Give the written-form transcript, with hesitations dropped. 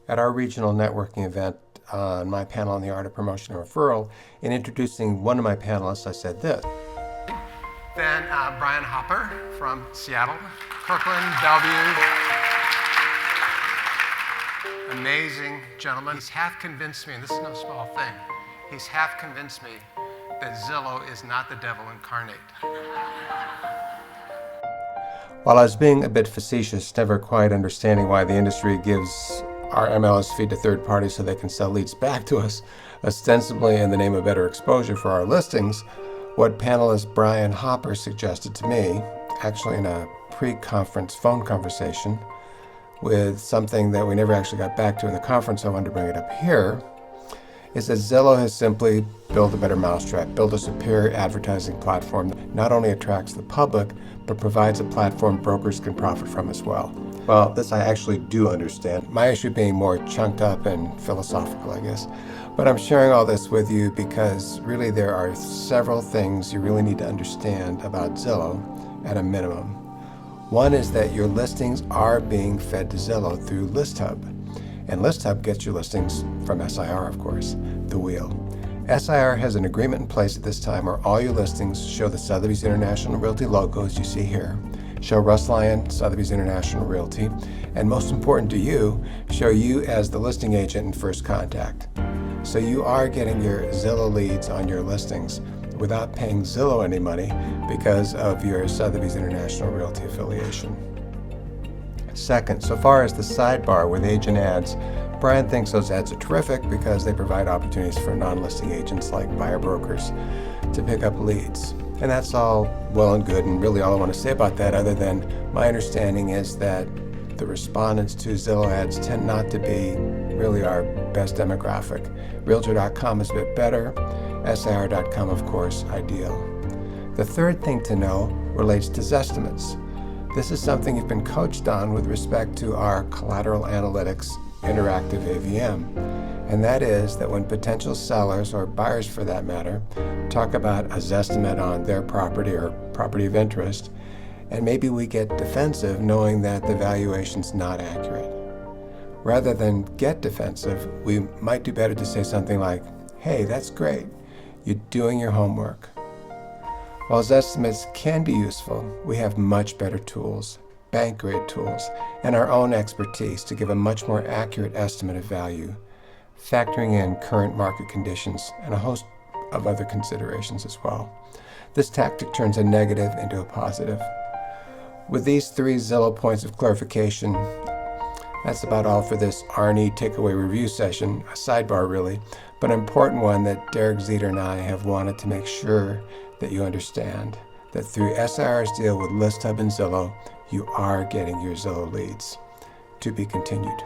at our regional networking event on my panel on the art of promotion and referral. In introducing one of my panelists, I said this. Then Brian Hopper from Seattle, Kirkland, Bellevue. Amazing gentleman. He's half convinced me, and this is no small thing, he's half convinced me that Zillow is not the devil incarnate. While I was being a bit facetious, never quite understanding why the industry gives our MLS feed to third parties so they can sell leads back to us, ostensibly in the name of better exposure for our listings, what panelist Brian Hopper suggested to me, actually in a pre-conference phone conversation, with something that we never actually got back to in the conference, so I wanted to bring it up here, is that Zillow has simply built a better mousetrap, built a superior advertising platform that not only attracts the public, but provides a platform brokers can profit from as well. Well, this I actually do understand. My issue being more chunked up and philosophical, I guess. But I'm sharing all this with you because really there are several things you really need to understand about Zillow at a minimum. One is that your listings are being fed to Zillow through ListHub. And ListHub gets your listings from SIR, of course, the wheel. SIR has an agreement in place at this time where all your listings show the Sotheby's International Realty logos you see here, show Russ Lyon, Sotheby's International Realty, and most important to you, show you as the listing agent in first contact. So you are getting your Zillow leads on your listings without paying Zillow any money because of your Sotheby's International Realty affiliation. Second, so far as the sidebar with agent ads, Brian thinks those ads are terrific because they provide opportunities for non-listing agents like buyer brokers to pick up leads. And that's all well and good, and really all I want to say about that, other than my understanding is that the respondents to Zillow ads tend not to be really our best demographic. Realtor.com is a bit better, SIR.com, of course, ideal. The third thing to know relates to Zestimates. This is something you've been coached on with respect to our collateral analytics interactive AVM. And that is that when potential sellers, or buyers for that matter, talk about a Zestimate on their property or property of interest, and maybe we get defensive knowing that the valuation's not accurate. Rather than get defensive, we might do better to say something like, hey, that's great, you're doing your homework. While Zestimates can be useful, we have much better tools, bank-grade tools, and our own expertise to give a much more accurate estimate of value, factoring in current market conditions and a host of other considerations as well. This tactic turns a negative into a positive. With these three Zillow points of clarification, that's about all for this RNE takeaway review session, a sidebar really, but an important one that Derek Zeter and I have wanted to make sure that you understand, that through SIR's deal with ListHub and Zillow, you are getting your Zillow leads. To be continued.